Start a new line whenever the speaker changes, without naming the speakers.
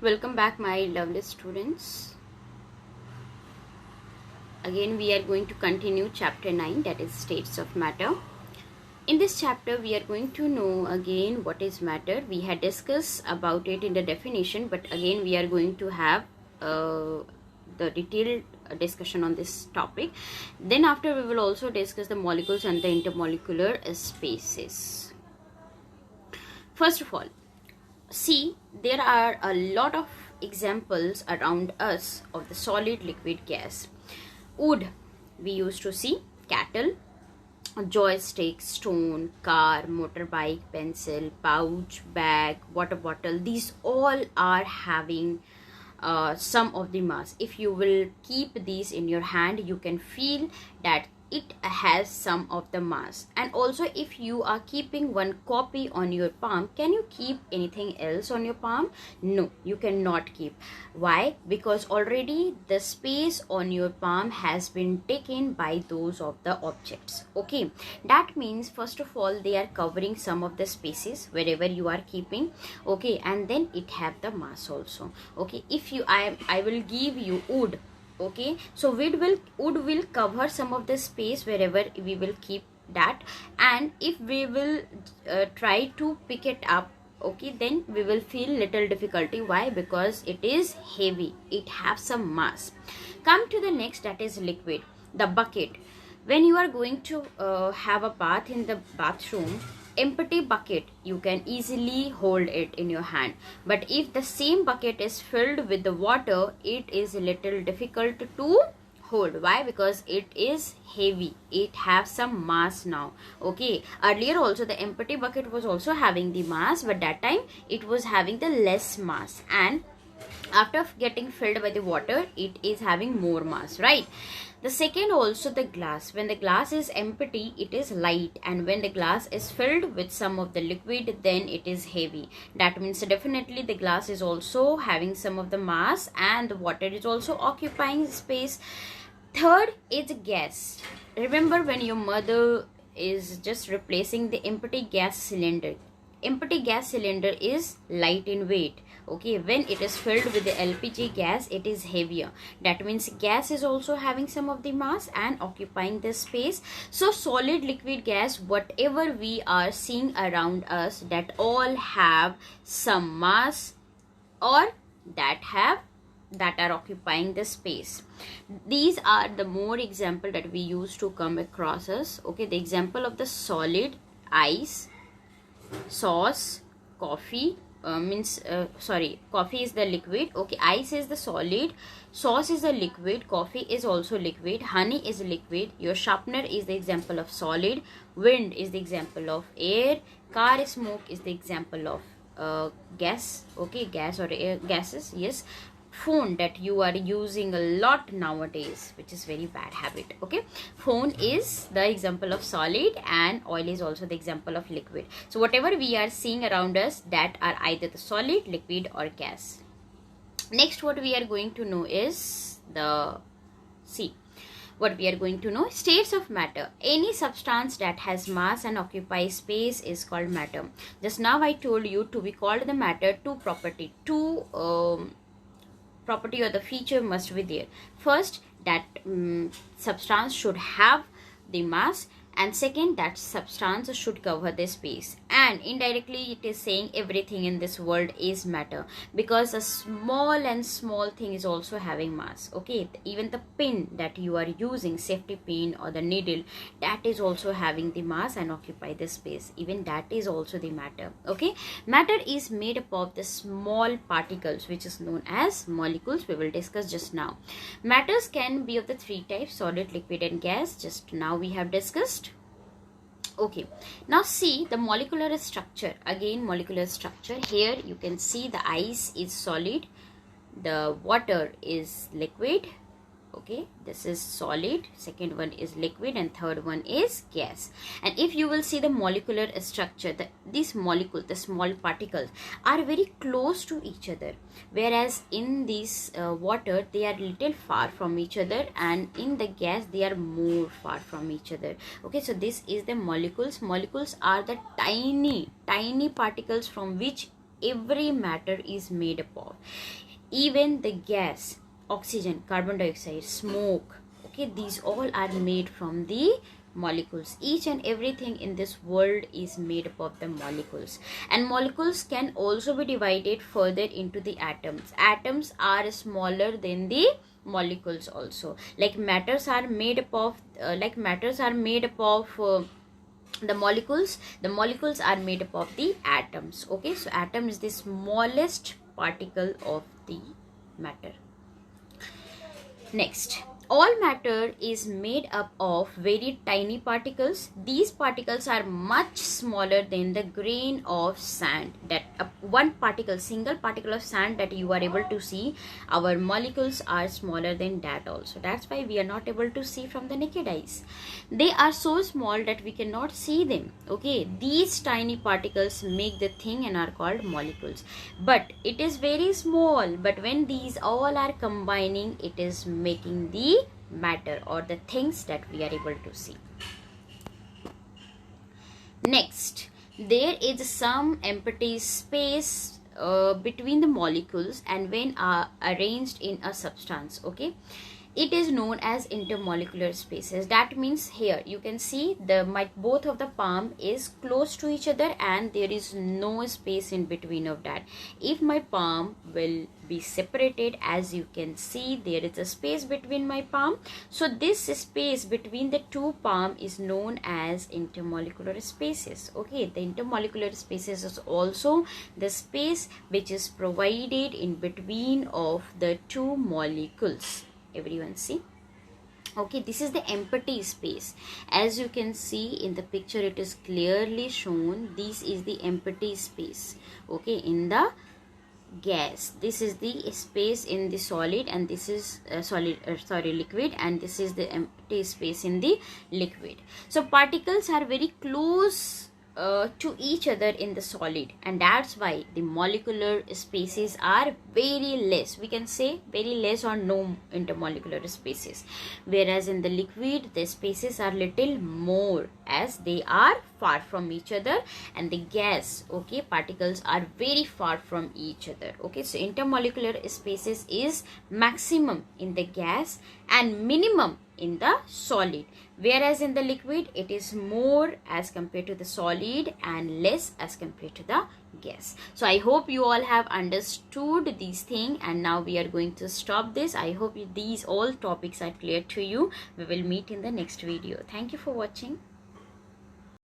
Welcome back, my lovely students. Again, we are going to continue chapter 9, that is states of matter. In this chapter, we are going to know again what is matter. We had discussed about it in the definition, but again we are going to have the detailed discussion on this topic. Then after, we will also discuss the molecules and the intermolecular spaces. First of all, see, there are a lot of examples around us of the solid, liquid, gas. Wood, we used to see cattle, joystick, stone, car, motorbike, pencil, pouch, bag, water bottle. These all are having some of the mass. If you will keep these in your hand, you can feel that it has some of the mass. And also, if you are keeping one copy on your palm, can you keep anything else on your palm? No, you cannot keep. Why? Because already the space on your palm has been taken by those of the objects. Okay, that means first of all they are covering some of the spaces wherever you are keeping. Okay, and then it have the mass also. Okay, if you I will give you wood. Okay, so wood will cover some of the space wherever we will keep that, and if we will try to pick it up, okay, then we will feel little difficulty. Why? Because it is heavy, it has some mass. Come to the next, that is liquid. The bucket. When you are going to have a bath in the bathroom, empty bucket, you can easily hold it in your hand, but if the same bucket is filled with the water, it is a little difficult to hold. Why? Because it is heavy, it has some mass now. Okay, earlier also the empty bucket was also having the mass, but that time it was having the less mass, and after getting filled by the water, it is having more mass, right? The second also, the glass. When the glass is empty, it is light, and when the glass is filled with some of the liquid, then it is heavy. That means definitely the glass is also having some of the mass, and the water is also occupying space. Third is gas. Remember when your mother is just replacing the empty gas cylinder. Empty gas cylinder is light in weight. Okay, when it is filled with the LPG gas, it is heavier. That means gas is also having some of the mass and occupying the space. So solid, liquid, gas, whatever we are seeing around us, that all have some mass or that are occupying the space. These are the more example that we used to come across us. Okay, the example of the solid: ice, sauce, coffee, coffee is the liquid. Okay, ice is the solid, sauce is the liquid, coffee is also liquid, honey is liquid, your sharpener is the example of solid, wind is the example of air, car smoke is the example of gas. Okay, gas or air gases. Yes, phone that you are using a lot nowadays, which is very bad habit. Okay, phone is the example of solid, and oil is also the example of liquid. So whatever we are seeing around us, that are either the solid, liquid, or gas. Next, what we are going to know is what we are going to know, states of matter. Any substance that has mass and occupies space is called matter. Just now I told you, to be called the matter, two property or the feature must be there. First, that substance should have the mass, and second, that substance should cover the space. And indirectly it is saying everything in this world is matter, because a small thing is also having mass. Okay, even the pin that you are using, safety pin or the needle, that is also having the mass and occupy the space. Even that is also the matter. Okay, matter is made up of the small particles, which is known as molecules. We will discuss just now. Matters can be of the three types: solid, liquid, and gas. Just now we have discussed. Okay, now see the molecular structure. Again, molecular structure. Here you can see the ice is solid, the water is liquid. Okay, this is solid, second one is liquid, and third one is gas. And if you will see the molecular structure, these molecules, the small particles, are very close to each other, whereas in this water they are little far from each other, and in the gas they are more far from each other. Okay, so this is the molecules. Molecules are the tiny particles from which every matter is made up of. Even the gas, oxygen, carbon dioxide, smoke, okay, these all are made from the molecules. Each and everything in this world is made up of the molecules, and molecules can also be divided further into the atoms. Atoms are smaller than the molecules also. Like matters are made up of the molecules are made up of the atoms. Okay, so atom is the smallest particle of the matter. Next, all matter is made up of very tiny particles. These particles are much smaller than the grain of sand. That one particle, single particle of sand that you are able to see, our molecules are smaller than that also. That's why we are not able to see from the naked eyes. They are so small that we cannot see them. Okay, these tiny particles make the thing and are called molecules. But it is very small. But when these all are combining, it is making the matter or the things that we are able to see. Next, there is some empty space between the molecules and when arranged in a substance. Okay, it is known as intermolecular spaces. That means here you can see both of the palm is close to each other and there is no space in between of that. If my palm will be separated, as you can see, there is a space between my palm. So this space between the two palm is known as intermolecular spaces. Okay, the intermolecular spaces is also the space which is provided in between of the two molecules. Everyone see? Okay, this is the empty space. As you can see in the picture, it is clearly shown. This is the empty space. Okay, in the gas, this is the space in the solid, and this is liquid, and this is the empty space in the liquid. So particles are very close to each other in the solid, and that's why the molecular spaces are very less. We can say very less or no intermolecular spaces, whereas in the liquid the spaces are little more as they are far from each other, and the gas, okay, particles are very far from each other. Okay, so intermolecular spaces is maximum in the gas and minimum in the solid, whereas in the liquid it is more as compared to the solid and less as compared to the gas. So I hope you all have understood these things, and now we are going to stop this. I hope these all topics are clear to you. We will meet in the next video. Thank you for watching.